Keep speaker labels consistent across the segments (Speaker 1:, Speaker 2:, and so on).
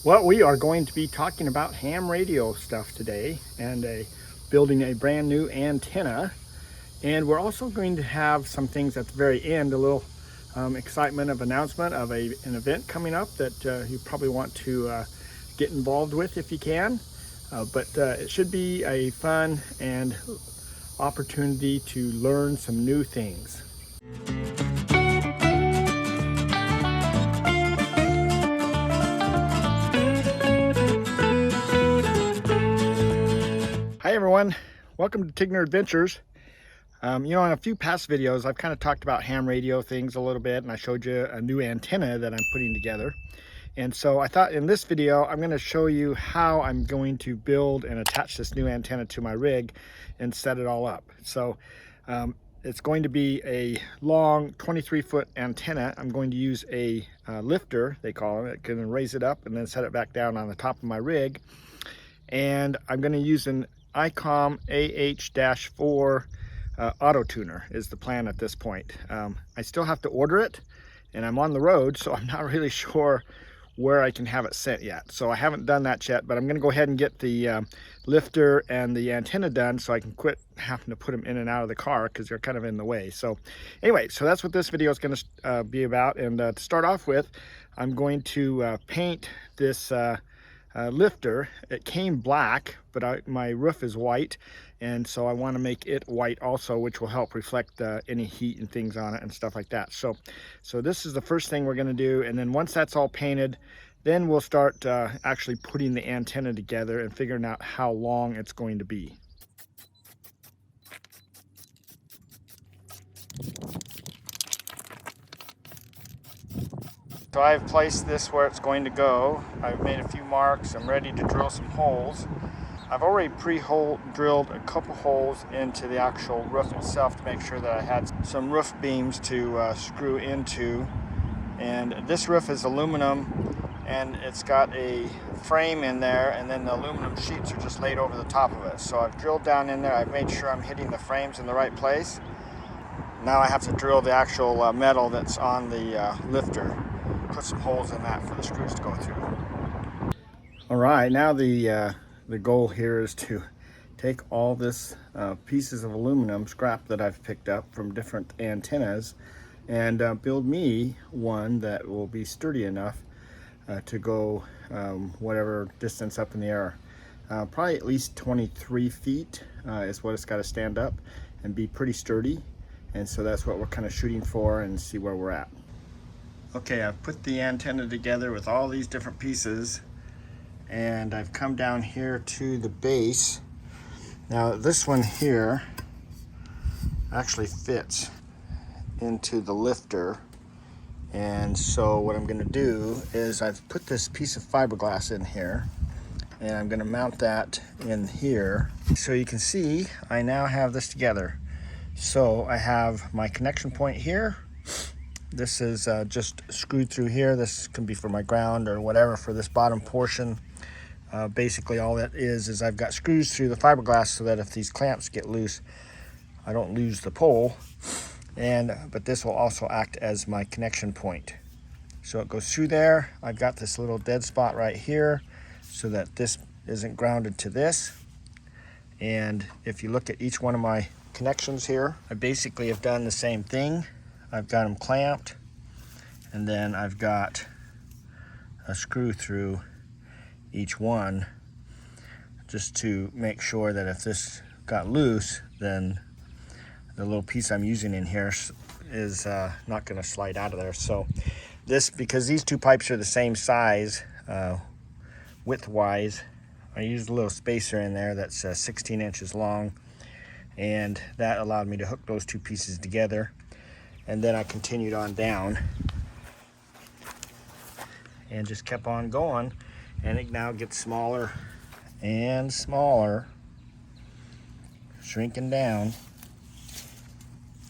Speaker 1: Well, we are going to be talking about ham radio stuff today and building a brand new antenna. And we're also going to have some things at the very end, a little excitement of announcement of an event coming up that you probably want to get involved with if you can. But it should be a fun and opportunity to learn some new things. Hi everyone, welcome to Tigner Adventures. In a few past videos I've kind of talked about ham radio things a little bit, and I showed you a new antenna that I'm putting together. And so I thought in this video I'm going to show you how I'm going to build and attach this new antenna to my rig and set it all up. So it's going to be a long 23-foot antenna. I'm going to use a lifter, they call it. I can raise it up and then set it back down on the top of my rig. And I'm going to use an ICOM AH-4 auto tuner is the plan at this point. I still have to order it, and I'm on the road, so I'm not really sure where I can have it sent yet. So I haven't done that yet, but I'm going to go ahead and get the lifter and the antenna done so I can quit having to put them in and out of the car because they're kind of in the way. So anyway, so that's what this video is going to be about. And to start off with, I'm going to paint this lifter. It came black, but my roof is white, and so I want to make it white also, which will help reflect any heat and things on it and stuff like that. So this is the first thing we're going to do, and then once that's all painted, then we'll start actually putting the antenna together and figuring out how long it's going to be. So I've placed this where it's going to go. I've made a few marks. I'm ready to drill some holes. I've already drilled a couple holes into the actual roof itself to make sure that I had some roof beams to screw into. And this roof is aluminum, and it's got a frame in there, and then the aluminum sheets are just laid over the top of it. So I've drilled down in there. I've made sure I'm hitting the frames in the right place. Now I have to drill the actual metal that's on the lifter. Put some holes in that for the screws to go through. All right, now the goal here is to take all this pieces of aluminum scrap that I've picked up from different antennas and build me one that will be sturdy enough to go whatever distance up in the air. Probably at least 23 feet is what it's got to stand up and be pretty sturdy. And so that's what we're kind of shooting for, and see where we're at. Okay, I've put the antenna together with all these different pieces, and I've come down here to the base. Now this one here actually fits into the lifter, and so what I'm going to do is I've put this piece of fiberglass in here, and I'm going to mount that in here. So you can see I now have this together. So I have my connection point here. This is just screwed through here. This can be for my ground or whatever for this bottom portion. Basically all that is I've got screws through the fiberglass so that if these clamps get loose, I don't lose the pole. But this will also act as my connection point. So it goes through there. I've got this little dead spot right here so that this isn't grounded to this. And if you look at each one of my connections here, I basically have done the same thing. I've got them clamped, and then I've got a screw through each one just to make sure that if this got loose, then the little piece I'm using in here is not going to slide out of there. So this, because these two pipes are the same size width-wise, I used a little spacer in there that's 16 inches long, and that allowed me to hook those two pieces together. And then I continued on down and just kept on going, and it now gets smaller and smaller, shrinking down.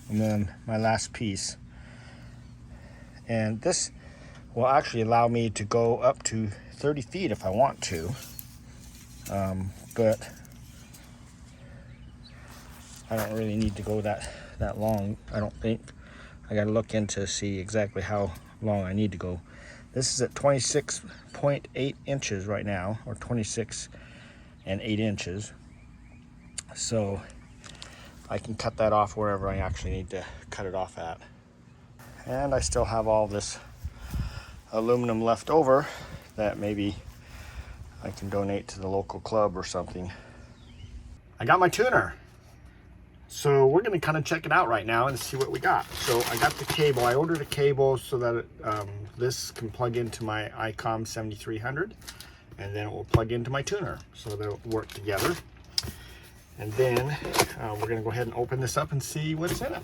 Speaker 1: And then my last piece, and this will actually allow me to go up to 30 feet if I want to, but I don't really need to go that long, I don't think. I got to look in to see exactly how long I need to go. This is at 26.5 26.8 inches right now, or 26 and 8 inches. So I can cut that off wherever I actually need to cut it off at. And I still have all this aluminum left over that maybe I can donate to the local club or something. I got my tuner. So we're gonna kind of check it out right now and see what we got. So I got the cable. I ordered a cable so that this can plug into my ICOM 7300, and then it will plug into my tuner, so they'll work together. And then we're gonna go ahead and open this up and see what's in it.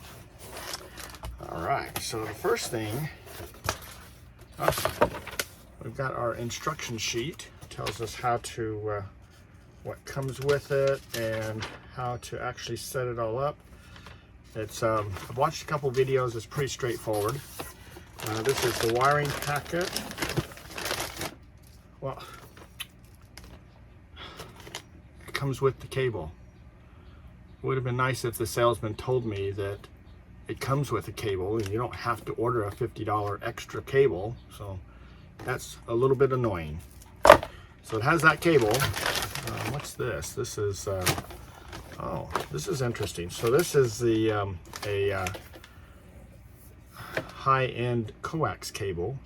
Speaker 1: All right, so the first thing, we've got our instruction sheet. It tells us how to, what comes with it and how to actually set it all up. It's, I've watched a couple videos, it's pretty straightforward. This is the wiring packet. Well, it comes with the cable. It would have been nice if the salesman told me that it comes with a cable and you don't have to order a $50 extra cable. So that's a little bit annoying. So it has that cable. What's this? This is, oh, this is interesting. So this is the a high-end coax cable.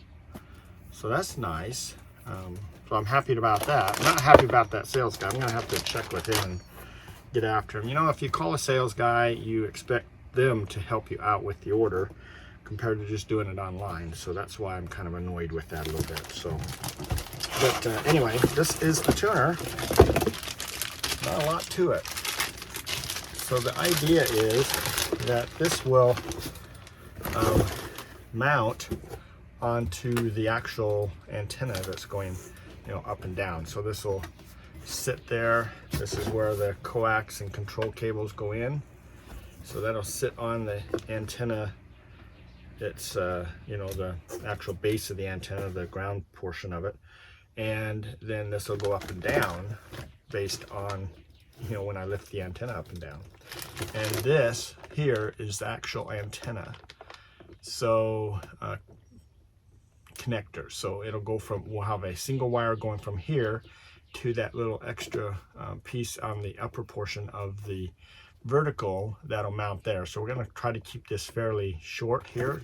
Speaker 1: So that's nice. So I'm happy about that. I'm not happy about that sales guy. I'm gonna have to check with him and get after him. You know, if you call a sales guy, you expect them to help you out with the order compared to just doing it online. So that's why I'm kind of annoyed with that a little bit. So, but anyway, this is the tuner. Not a lot to it. So the idea is that this will mount onto the actual antenna that's going, you know, up and down. So this will sit there. This is where the coax and control cables go in. So that'll sit on the antenna. It's, you know, the actual base of the antenna, the ground portion of it. And then this will go up and down based on, you know, when I lift the antenna up and down. And this here is the actual antenna. So, connector. So it'll go from, we'll have a single wire going from here to that little extra piece on the upper portion of the vertical that'll mount there. So we're going to try to keep this fairly short here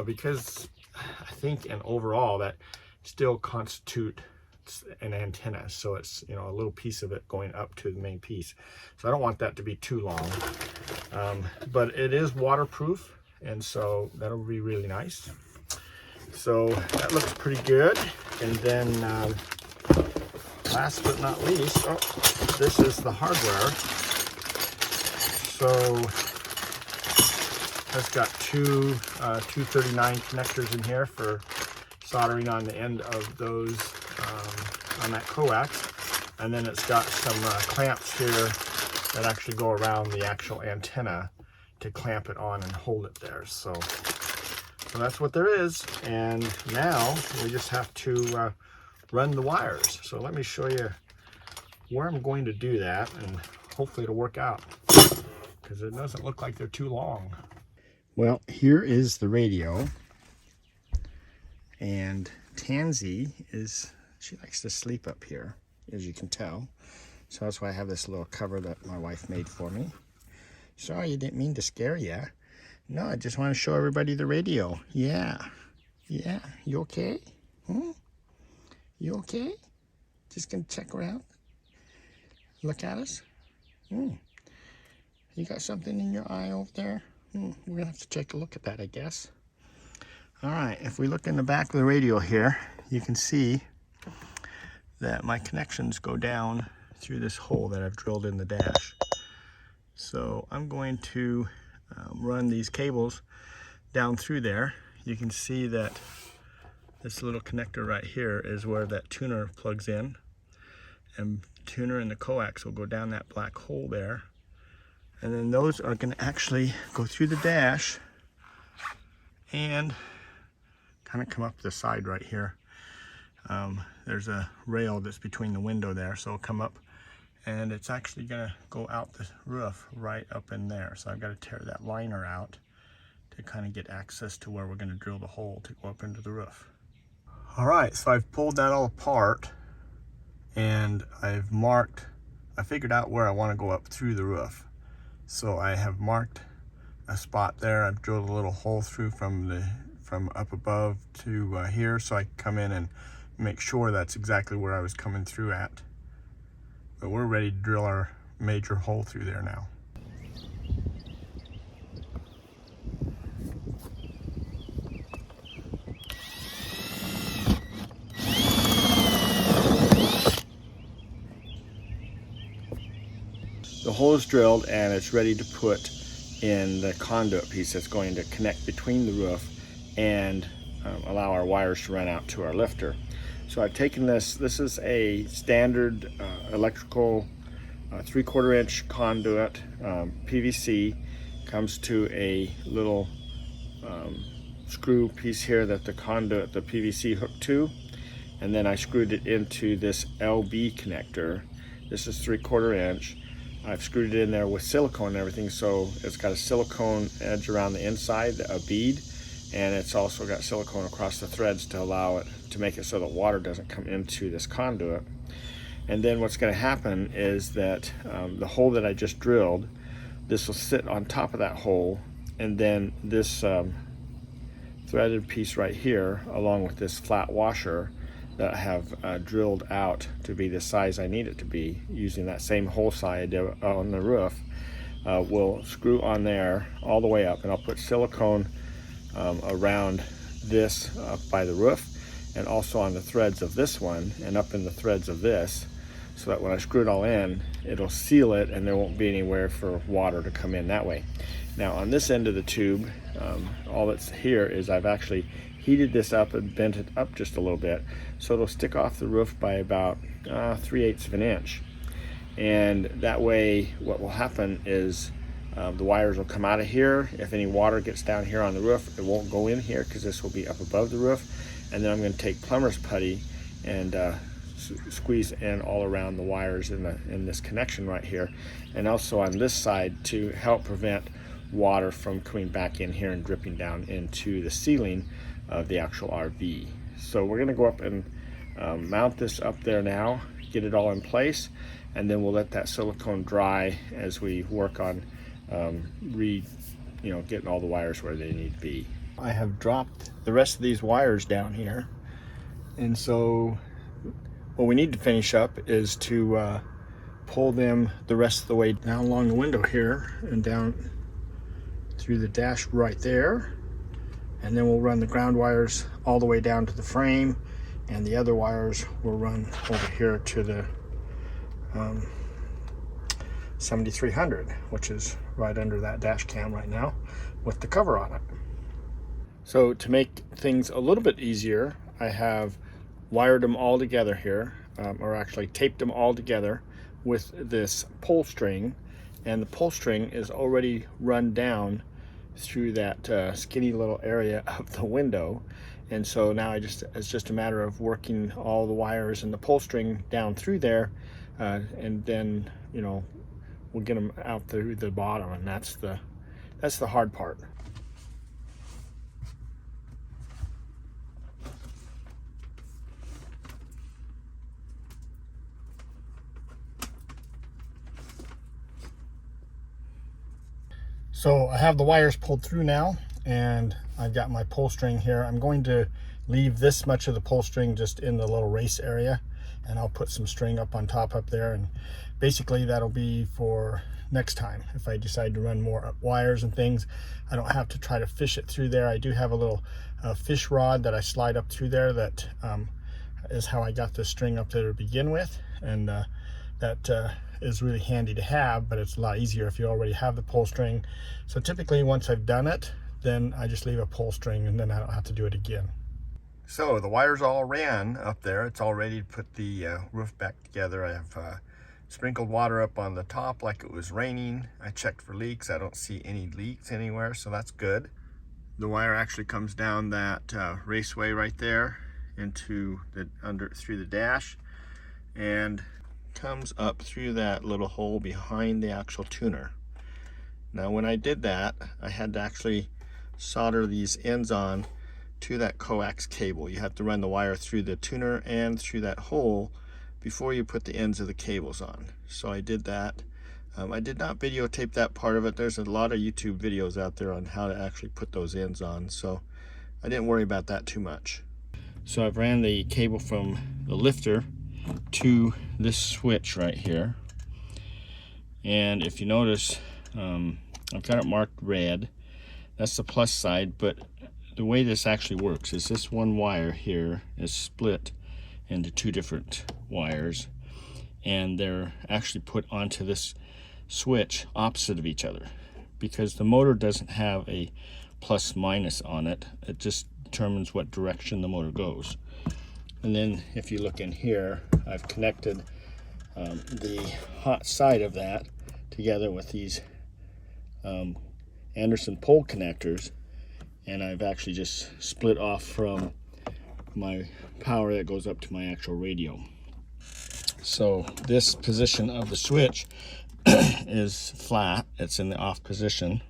Speaker 1: because I think, and overall, that still constitute an antenna. So it's, you know, a little piece of it going up to the main piece. So I don't want that to be too long, but it is waterproof, and so that'll be really nice. So that looks pretty good. And then last but not least, oh, this is the hardware. So it's got two 239 connectors in here for soldering on the end of those on that coax, and then it's got some clamps here that actually go around the actual antenna to clamp it on and hold it there. So that's what there is, and now we just have to run the wires. So let me show you where I'm going to do that, and hopefully it'll work out, because it doesn't look like they're too long. Well, here is the radio, and Tansy she likes to sleep up here, as you can tell. So that's why I have this little cover that my wife made for me. Sorry, I didn't mean to scare you. No, I just want to show everybody the radio. Yeah. You okay? You okay? Just gonna check around? Look at us? You got something in your eye over there? We're gonna have to take a look at that, I guess. All right, if we look in the back of the radio here, you can see that my connections go down through this hole that I've drilled in the dash. So I'm going to run these cables down through there. You can see that this little connector right here is where that tuner plugs in, and tuner and the coax will go down that black hole there, and then those are going to actually go through the dash and kind of come up the side right here. There's a rail that's between the window there, so it'll come up, and it's actually going to go out the roof right up in there. So I've got to tear that liner out to kind of get access to where we're going to drill the hole to go up into the roof. All right, so I've pulled that all apart and I figured out where I want to go up through the roof. So I have marked a spot there. I've drilled a little hole through from up above to here, so I can come in and make sure that's exactly where I was coming through at. But we're ready to drill our major hole through there now. The hole is drilled and it's ready to put in the conduit piece that's going to connect between the roof and allow our wires to run out to our lifter. So I've taken this is a standard electrical 3/4 inch conduit, PVC, comes to a little screw piece here that the PVC hooked to, and then I screwed it into this LB connector. This is 3/4 inch. I've screwed it in there with silicone and everything, so it's got a silicone edge around the inside, a bead, and it's also got silicone across the threads to allow it to make it so that water doesn't come into this conduit. And then what's going to happen is that the hole that I just drilled, this will sit on top of that hole, and then this threaded piece right here, along with this flat washer that I have drilled out to be the size I need it to be, using that same hole side on the roof, will screw on there all the way up, and I'll put silicone around this up by the roof, and also on the threads of this one and up in the threads of this, so that when I screw it all in, it'll seal it and there won't be anywhere for water to come in that way. Now on this end of the tube, all that's here is I've actually heated this up and bent it up just a little bit, so it'll stick off the roof by about 3/8 of an inch. And that way what will happen is the wires will come out of here. If any water gets down here on the roof, it won't go in here because this will be up above the roof. And then I'm going to take plumber's putty and squeeze in all around the wires in this connection right here, and also on this side to help prevent water from coming back in here and dripping down into the ceiling of the actual RV. So we're going to go up and mount this up there now, get it all in place, and then we'll let that silicone dry as we work on getting all the wires where they need to be. I have dropped the rest of these wires down here, and so what we need to finish up is to pull them the rest of the way down along the window here and down through the dash right there, and then we'll run the ground wires all the way down to the frame, and the other wires will run over here to the 7300, which is right under that dash cam right now with the cover on it. So to make things a little bit easier, I have wired them all together here, or actually taped them all together with this pull string, and the pull string is already run down through that skinny little area of the window. And so now it's just a matter of working all the wires and the pull string down through there, and then we'll get them out through the bottom, and that's the hard part. So I have the wires pulled through now, and I've got my pull string here. I'm going to leave this much of the pull string just in the little race area, and I'll put some string up on top up there, and basically that'll be for next time. If I decide to run more wires and things, I don't have to try to fish it through there. I do have a little fish rod that I slide up through there. That is how I got this string up there to begin with, and that is really handy to have, but it's a lot easier if you already have the pull string. So typically once I've done it, then I just leave a pull string, and then I don't have to do it again. So the wires all ran up there. It's all ready to put the roof back together. I have sprinkled water up on the top like it was raining. I checked for leaks. I don't see any leaks anywhere, so that's good. The wire actually comes down that raceway right there into through the dash, and comes up through that little hole behind the actual tuner. Now when I did that, I had to actually solder these ends on to that coax cable. You have to run the wire through the tuner and through that hole before you put the ends of the cables on. So I did that. I did not videotape that part of it. There's a lot of YouTube videos out there on how to actually put those ends on, so I didn't worry about that too much. So I've ran the cable from the lifter to this switch right here, and if you notice, I've got it marked red. That's the plus side, but the way this actually works is this one wire here is split into two different wires, and they're actually put onto this switch opposite of each other because the motor doesn't have a plus minus on it. It just determines what direction the motor goes. And then if you look in here, I've connected the hot side of that together with these Anderson pole connectors, and I've actually just split off from my power that goes up to my actual radio. So this position of the switch is flat, it's in the off position,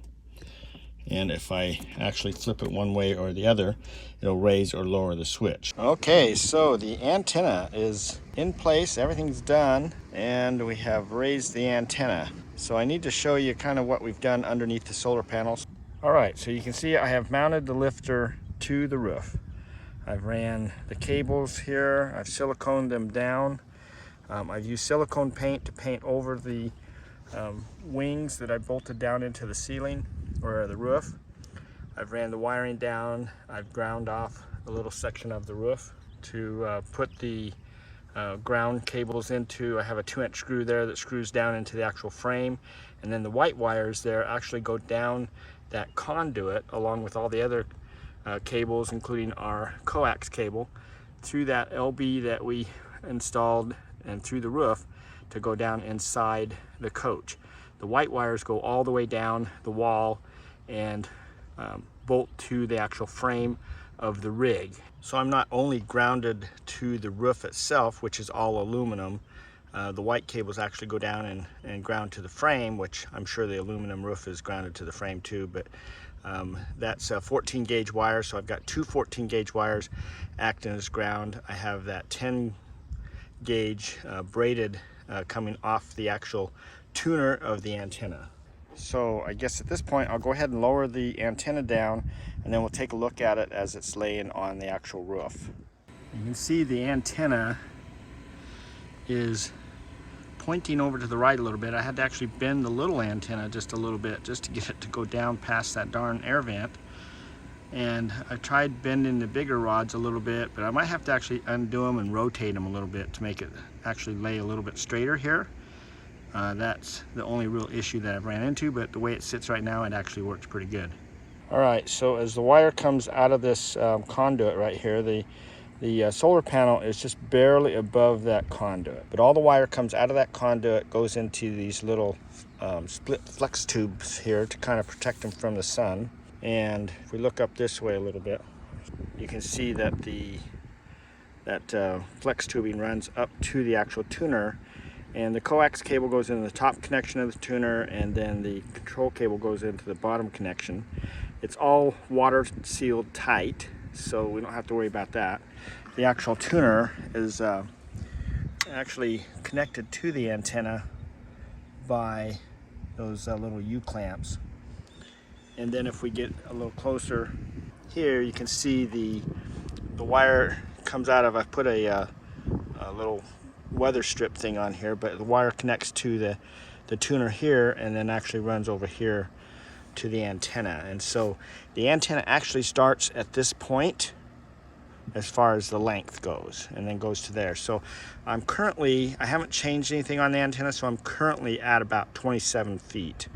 Speaker 1: and if I actually flip it one way or the other, it'll raise or lower the switch. Okay, so the antenna is in place, everything's done, and we have raised the antenna. So I need to show you kind of what we've done underneath the solar panels. All right, so you can see I have mounted the lifter to the roof. I've ran the cables here, I've siliconed them down. I've used silicone paint to paint over the wings that I bolted down into the ceiling or the roof. I've ran the wiring down. I've ground off a little section of the roof to put the ground cables into. I have a 2-inch screw there that screws down into the actual frame, and then the white wires there actually go down that conduit along with all the other cables, including our coax cable, through that LB that we installed and through the roof to go down inside the coach. The white wires go all the way down the wall and bolt to the actual frame of the rig. So I'm not only grounded to the roof itself, which is all aluminum. The white cables actually go down and ground to the frame, which I'm sure the aluminum roof is grounded to the frame too, but that's a 14 gauge wire, so I've got two 14 gauge wires acting as ground. I have that 10 gauge braided coming off the actual tuner of the antenna. So I guess at this point I'll go ahead and lower the antenna down, and then we'll take a look at it as it's laying on the actual roof. You can see the antenna is pointing over to the right a little bit. I had to actually bend the little antenna just a little bit just to get it to go down past that darn air vent. And I tried bending the bigger rods a little bit, but I might have to actually undo them and rotate them a little bit to make it actually lay a little bit straighter here. That's the only real issue that I've ran into, but the way it sits right now, it actually works pretty good. All right, so as the wire comes out of this conduit right here, the solar panel is just barely above that conduit, but all the wire comes out of that conduit, goes into these little split flex tubes here to kind of protect them from the sun. And if we look up this way a little bit, you can see that that flex tubing runs up to the actual tuner, and the coax cable goes into the top connection of the tuner, and then the control cable goes into the bottom connection. It's all water sealed tight, so we don't have to worry about that. The actual tuner is actually connected to the antenna by those little U-clamps. And then if we get a little closer here, you can see the wire comes out of, I put a little weather strip thing on here, but the wire connects to the tuner here and then actually runs over here to the antenna. And so the antenna actually starts at this point as far as the length goes, and then goes to there. So I haven't changed anything on the antenna, so I'm currently at about 27 feet.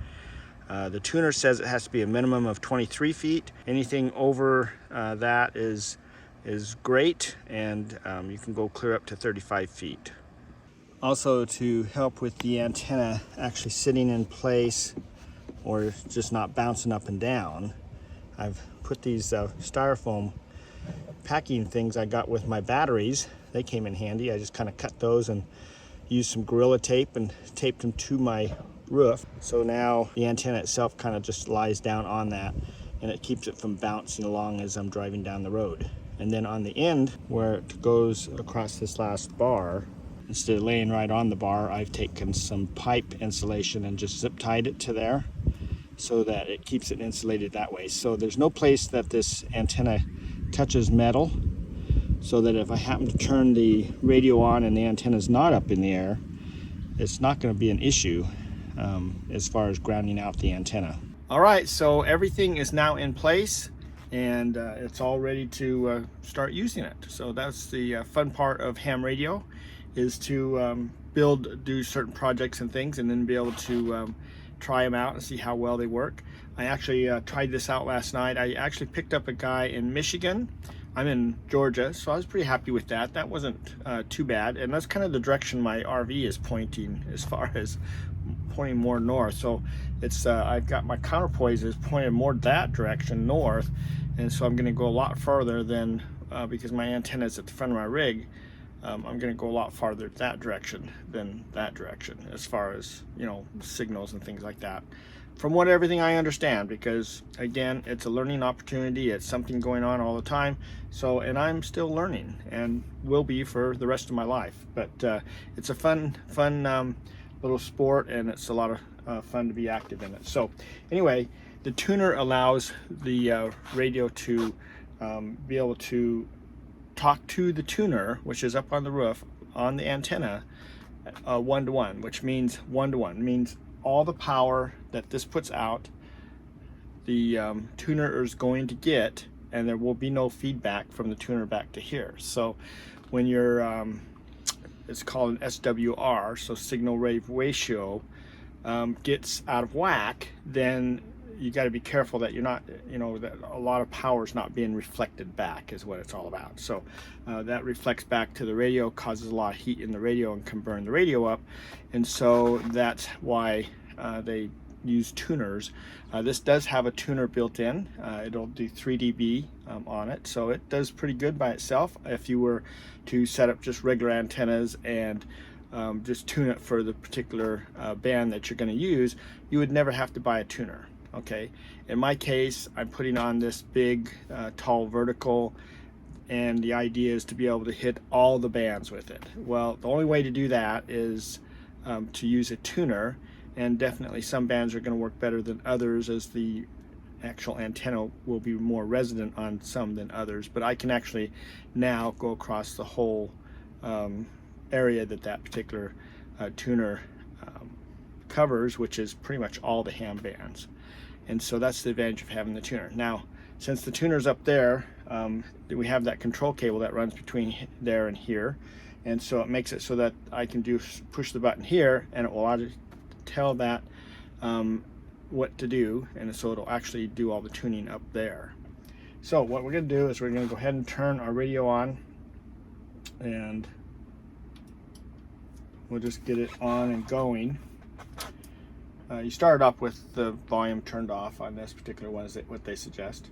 Speaker 1: The tuner says it has to be a minimum of 23 feet. Anything over that is great, and you can go clear up to 35 feet. Also, to help with the antenna actually sitting in place or just not bouncing up and down, I've put these styrofoam packing things I got with my batteries. They came in handy. I just kind of cut those and used some Gorilla Tape and taped them to my roof. So now the antenna itself kind of just lies down on that, and it keeps it from bouncing along as I'm driving down the road. And then on the end where it goes across this last bar, instead of laying right on the bar, I've taken some pipe insulation and just zip tied it to there so that it keeps it insulated that way. So there's no place that this antenna touches metal, so that if I happen to turn the radio on and the antenna's not up in the air, it's not going to be an issue as far as grounding out the antenna. All right, so everything is now in place, and it's all ready to start using it. So that's the fun part of ham radio, is to do certain projects and things, and then be able to try them out and see how well they work. I actually tried this out last night. I actually picked up a guy in Michigan. I'm in Georgia, so I was pretty happy with that. That wasn't too bad, and that's kind of the direction my RV is pointing, as far as pointing more north. So it's I've got my counterpoise is pointed more that direction, north, and so I'm going to go a lot further than because my antenna is at the front of my rig. I'm going to go a lot farther that direction than that direction, as far as, you know, signals and things like that, from what everything I understand, because again, it's a learning opportunity. It's something going on all the time. So, and I'm still learning and will be for the rest of my life. But it's a fun little sport, and it's a lot of fun to be active in it. So anyway, the tuner allows the radio to be able to talk to the tuner, which is up on the roof on the antenna, one-to-one, which means one-to-one means all the power that this puts out, the tuner is going to get, and there will be no feedback from the tuner back to here. So when you're it's called an SWR, so signal rate ratio, gets out of whack, then you got to be careful that you're not, you know, that a lot of power is not being reflected back, is what it's all about. So that reflects back to the radio, causes a lot of heat in the radio, and can burn the radio up. And so that's why they use tuners. This does have a tuner built in. It'll do 3 dB on it, so it does pretty good by itself. If you were to set up just regular antennas and just tune it for the particular band that you're going to use, you would never have to buy a tuner. Okay, in my case, I'm putting on this big tall vertical, and the idea is to be able to hit all the bands with it. Well, the only way to do that is to use a tuner, and definitely some bands are going to work better than others, as the actual antenna will be more resonant on some than others. But I can actually now go across the whole area that particular tuner covers, which is pretty much all the ham bands. And so that's the advantage of having the tuner. Now, since the tuner's up there, we have that control cable that runs between there and here, and so it makes it so that I can push the button here, and it will tell that what to do, and so it'll actually do all the tuning up there. So what we're going to do is we're going to go ahead and turn our radio on, and we'll just get it on and going. You start off with the volume turned off on this particular one, is what they suggest.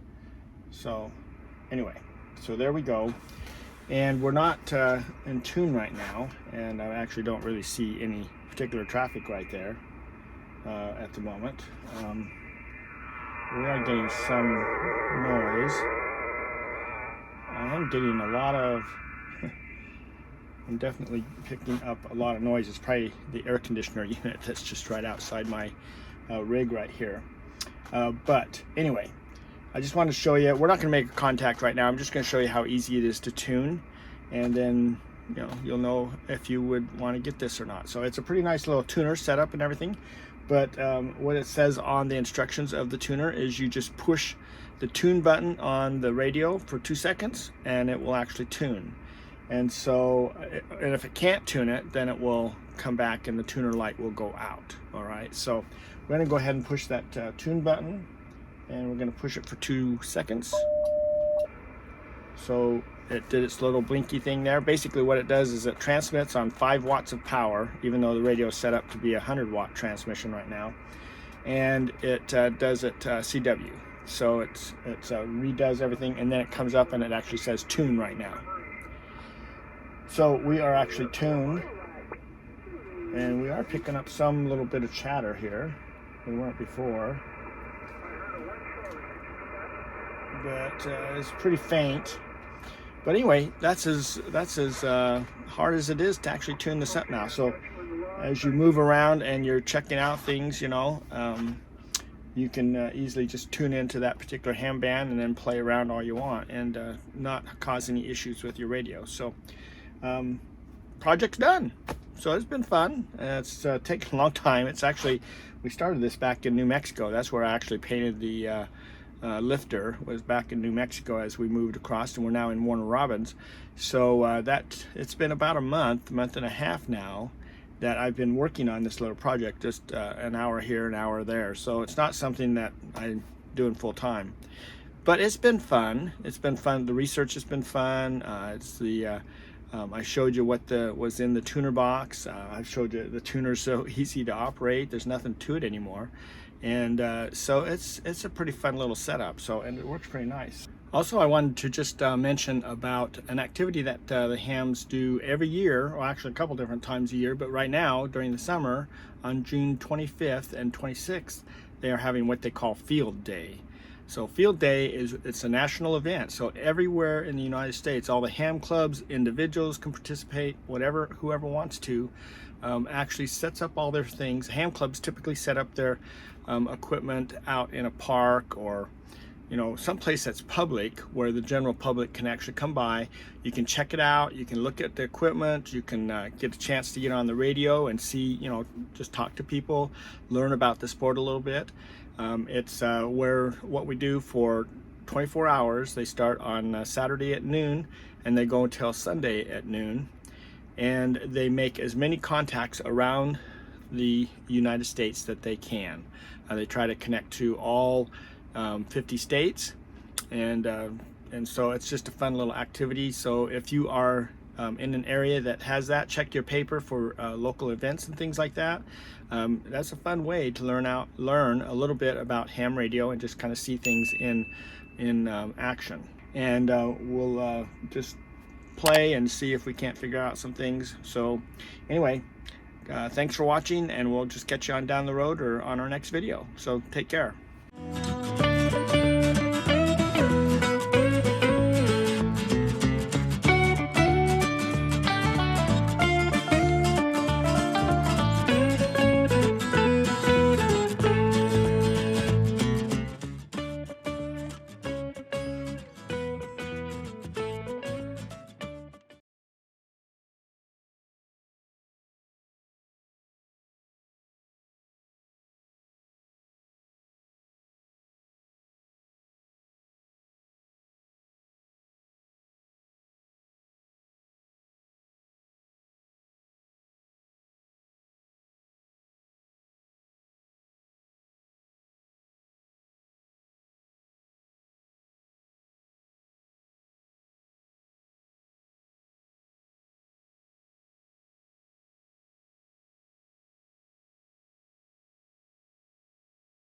Speaker 1: So anyway, so there we go. And we're not in tune right now, and I actually don't really see any particular traffic right there at the moment. We are getting some noise. I am getting a lot of I'm definitely picking up a lot of noise. It's probably the air conditioner unit that's just right outside my rig right here. But anyway, I just wanted to show you, we're not going to make a contact right now. I'm just going to show you how easy it is to tune, and then you'll know if you would want to get this or not. So it's a pretty nice little tuner setup and everything. But what it says on the instructions of the tuner is you just push the tune button on the radio for 2 seconds, and it will actually tune. And so, and if it can't tune it, then it will come back and the tuner light will go out. All right, so we're going to go ahead and push that tune button, and we're going to push it for 2 seconds. So it did its little blinky thing there. Basically what it does is it transmits on 5 watts of power, even though the radio is set up to be a 100-watt transmission right now, and it does it CW. So it redoes everything, and then it comes up and it actually says tune right now. So we are actually tuned, and we are picking up some little bit of chatter here. We weren't before. but it's pretty faint. But anyway, that's as hard as it is to actually tune this up now. So as you move around and you're checking out things, you know, you can easily just tune into that particular ham band and then play around all you want and not cause any issues with your radio. So project's done. So it's been fun. It's taken a long time. It's actually, we started this back in New Mexico. That's where I actually painted the lifter, was back in New Mexico as we moved across, and we're now in Warner Robins. So it's been about a month and a half now that I've been working on this little project, just an hour here, an hour there. So it's not something that I'm doing full time, but it's been fun. It's been fun. The research has been fun. It's the I showed you what was in the tuner box. I've showed you the tuner's so easy to operate. There's nothing to it anymore. And so it's a pretty fun little setup. So, and it works pretty nice. Also, I wanted to just mention about an activity that the hams do every year, or actually a couple different times a year, but right now during the summer on June 25th and 26th, they are having what they call Field Day. So Field Day it's a national event. So everywhere in the United States, all the ham clubs, individuals can participate, whoever wants to, actually sets up all their things. Ham clubs typically set up their equipment out in a park or, you know, someplace that's public where the general public can actually come by. You can check it out, you can look at the equipment, you can get a chance to get on the radio and see, you know, just talk to people, learn about the sport a little bit. It's what we do for 24 hours. They start on Saturday at noon and they go until Sunday at noon, and they make as many contacts around the United States that they can. They try to connect to all 50 states, and so it's just a fun little activity. So if you are in an area that has that, check your paper for local events and things like that. That's a fun way to learn a little bit about ham radio and just kind of see things in action. And we'll just play and see if we can't figure out some things. So anyway, thanks for watching, and we'll just catch you on down the road or on our next video. So take care.